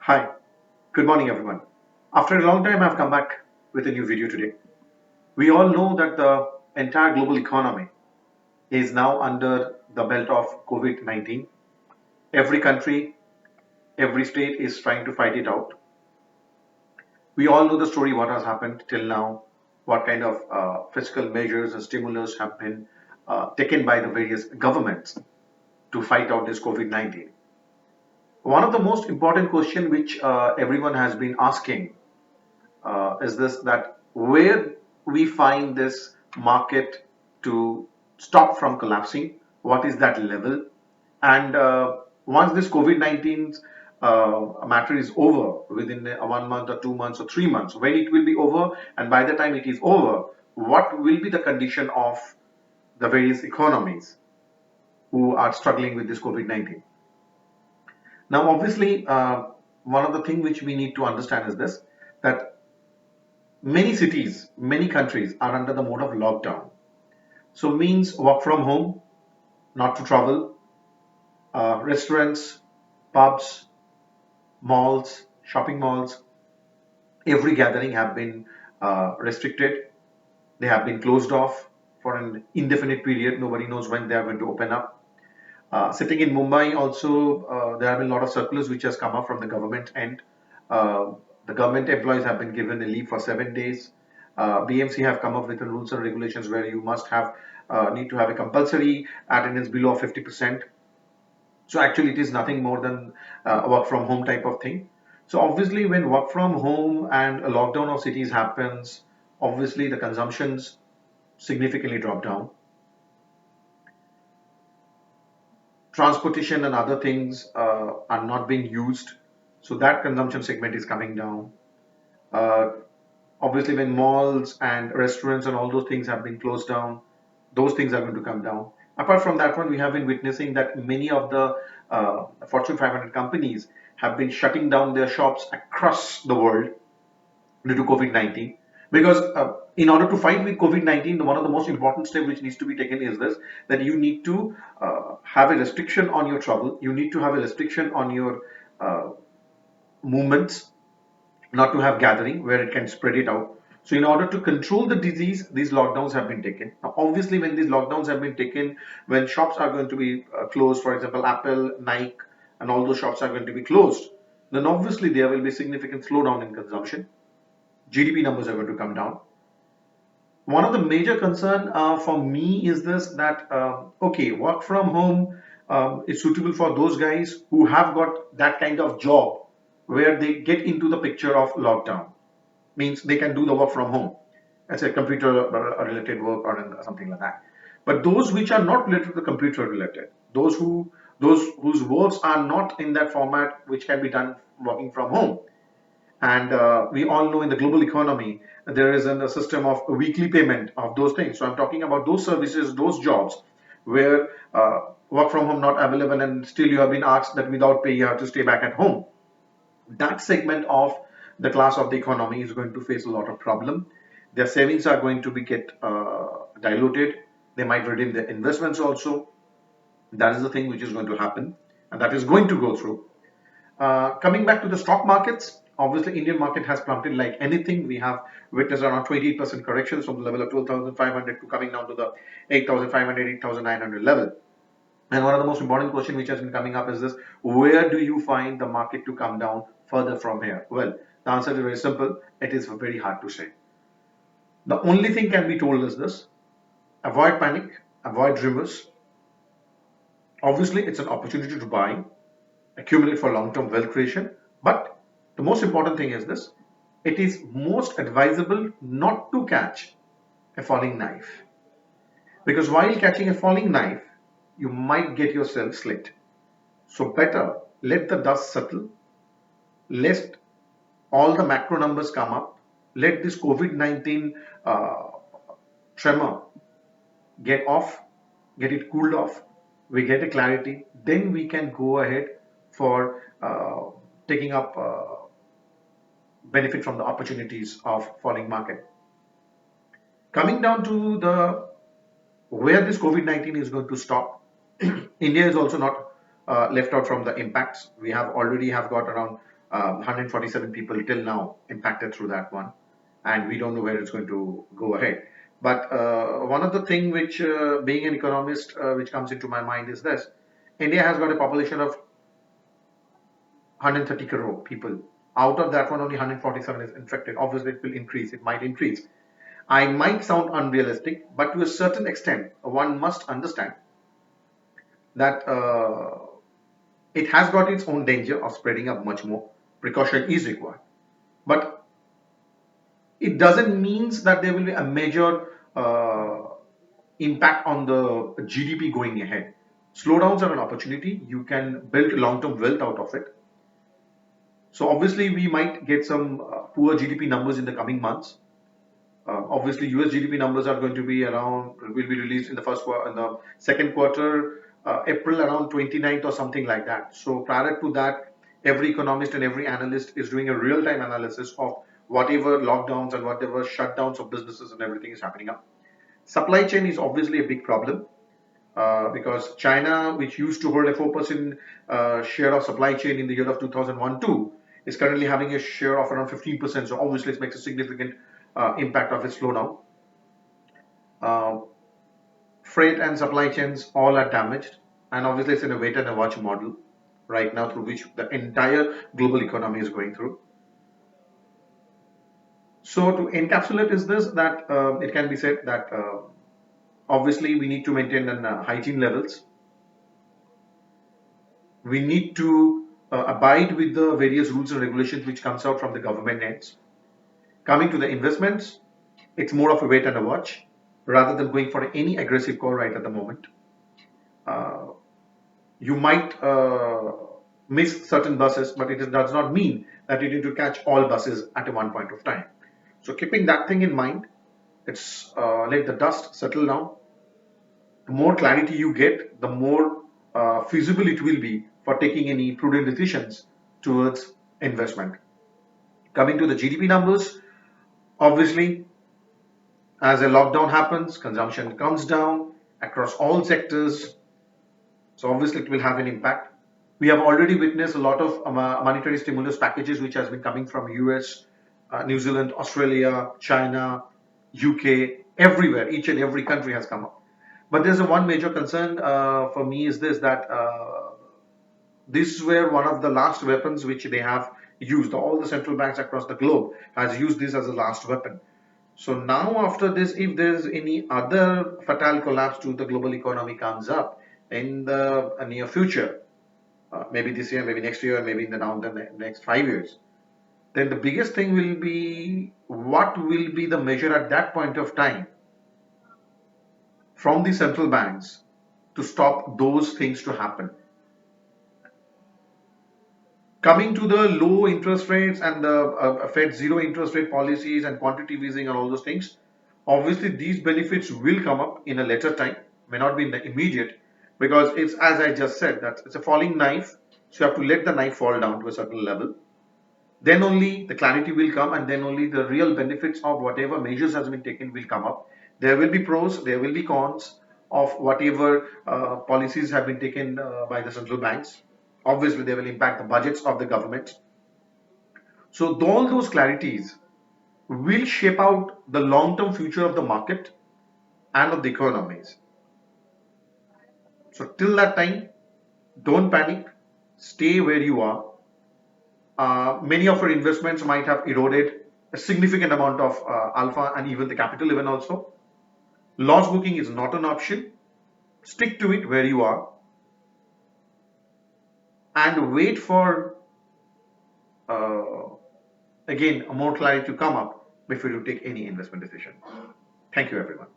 Hi, good morning everyone. After a long time, I've come back with a new video today. We all know that the entire global economy is now under the belt of COVID 19. Every country, every state is trying to fight it out. We all know the story, what has happened till now, what kind of fiscal measures and stimulus have been taken by the various governments to fight out this COVID 19. One of the most important question which everyone has been asking is this that where we find this market to stop from collapsing, what is that level? And once this COVID 19 matter is over within 1 month or 2 months or 3 months, when it will be over, and by the time it is over, what will be the condition of the various economies who are struggling with this COVID 19? Now, obviously, one of the things which we need to understand is this that many cities, many countries are under the mode of lockdown. So means work from home, not to travel, restaurants, pubs, malls, shopping malls, every gathering have been restricted. They have been closed off for an indefinite period. Nobody knows when they are going to open up. Sitting in Mumbai, also there have been a lot of circulars which has come up from the government end. Uh, the government employees have been given a leave for 7 days. BMC have come up with the rules and regulations where you must have need to have a compulsory attendance below 50%. So actually, it is nothing more than a work from home type of thing. So obviously, when work from home and a lockdown of cities happens, obviously the consumptions significantly drop down. Transportation and other things are not being used, so that consumption segment is coming down. uh, Obviously when malls and restaurants and all those things have been closed down, those things are going to come down. Apart from that one, we have been witnessing that many of the Fortune 500 companies have been shutting down their shops across the world due to COVID 19. Because in order to fight with COVID 19, one of the most important steps which needs to be taken is this that you need to have a restriction on your travel, you need to have a restriction on your uh, movements, not to have gathering where it can spread it out. So in order to control the disease, these lockdowns have been taken. Now, obviously, when these lockdowns have been taken, when shops are going to be closed, for example, Apple, Nike, and all those shops are going to be closed, then obviously there will be significant slowdown in consumption. GDP numbers are going to come down. One of the major concern for me is this that okay, work from home is suitable for those guys who have got that kind of job where they get into the picture of lockdown, means they can do the work from home as a computer related work or something like that. But those which are not related to the computer related, those whose works are not in that format which can be done working from home, and we all know in the global economy there is a system of weekly payment of those things. So I'm talking about those services, those jobs where work from home not available and still you have been asked that without pay you have to stay back at home. That segment of the class of the economy is going to face a lot of problem. Their savings are going to be get diluted. They might redeem their investments also. That is the thing which is going to happen, and that is going to go through. Coming back to the stock markets, obviously Indian market has plummeted like anything. We have witnessed around 28% corrections from the level of 12,500 to coming down to the 8,500, 8,900 level. And one of the most important question which has been coming up is this: where do you find the market to come down further from here? Well, the answer is very simple. It is very hard to say. The only thing can be told is this: avoid panic, avoid rumors. Obviously, it's an opportunity to buy, accumulate for long-term wealth creation. But the most important thing is this: it is most advisable not to catch a falling knife, because while catching a falling knife, you might get yourself slit. So better let the dust settle, let all the macro numbers come up, let this COVID-19 uh, tremor get off, get it cooled off, we get a clarity, then we can go ahead for taking up benefit from the opportunities of falling market. Coming down to the where this COVID-19 is going to stop, India is also not left out from the impacts. We have already have got around 147 people till now impacted through that one, and we don't know where it's going to go ahead. But one of the thing which, being an economist, which comes into my mind is this: India has got a population of 130 crore people. Out of that one, only 147 is infected. Obviously, it will increase. It might increase. I might sound unrealistic, but to a certain extent, one must understand that it has got its own danger of spreading up much more. Precaution is required. But it doesn't mean that there will be a major impact on the GDP going ahead. Slowdowns are an opportunity. You can build long-term wealth out of it. So obviously, we might get some poor GDP numbers in the coming months. Obviously, US GDP numbers are going to be around, will be released in the in the second quarter, April around 29th or something like that. So prior to that, every economist and every analyst is doing a real-time analysis of whatever lockdowns and whatever shutdowns of businesses and everything is happening up. Supply chain is obviously a big problem. Because China, which used to hold a 4% share of supply chain in the year of 2001-2, is currently having a share of around 15%. So obviously, it makes a significant impact of its slowdown. Uh, Freight and supply chains all are damaged, and obviously, it's in a wait and a watch model right now through which the entire global economy is going through. So to encapsulate is this that it can be said that obviously we need to maintain an, hygiene levels. We need to abide with the various rules and regulations which comes out from the government ends. Coming to the investments, it's more of a wait and a watch rather than going for any aggressive call right at the moment. Uh, you might miss certain buses, but it does not mean that you need to catch all buses at a one point of time. So keeping that thing in mind, it's let the dust settle down. The more clarity you get, the more feasible it will be for taking any prudent decisions towards investment. Coming to the GDP numbers, obviously, as a lockdown happens, consumption comes down across all sectors. So obviously, it will have an impact. We have already witnessed a lot of monetary stimulus packages which has been coming from US, New Zealand, Australia, China, UK, everywhere. Each and every country has come up. But there's a one major concern for me is this that this were one of the last weapons which they have used. All the central banks across the globe has used this as a last weapon. So now after this, if there's any other fatal collapse to the global economy comes up in the near future, maybe this year, maybe next year, maybe in the next 5 years, then the biggest thing will be what will be the measure at that point of time from the central banks to stop those things to happen. Coming to the low interest rates and the Fed zero interest rate policies and quantitative easing and all those things, obviously these benefits will come up in a later time, may not be in the immediate, because it's as I just said that it's a falling knife, so you have to let the knife fall down to a certain level. Then only the clarity will come, and then only the real benefits of whatever measures has been taken will come up. There will be pros, there will be cons of whatever policies have been taken by the central banks. Obviously, they will impact the budgets of the government. So, all those clarities will shape out the long term future of the market and of the economies. So, till that time, don't panic, stay where you are. Many of your investments might have eroded a significant amount of alpha and even the capital, even also. Loss booking is not an option. Stick to it where you are and wait for uh, again more clarity to come up before you take any investment decision. Thank you, everyone.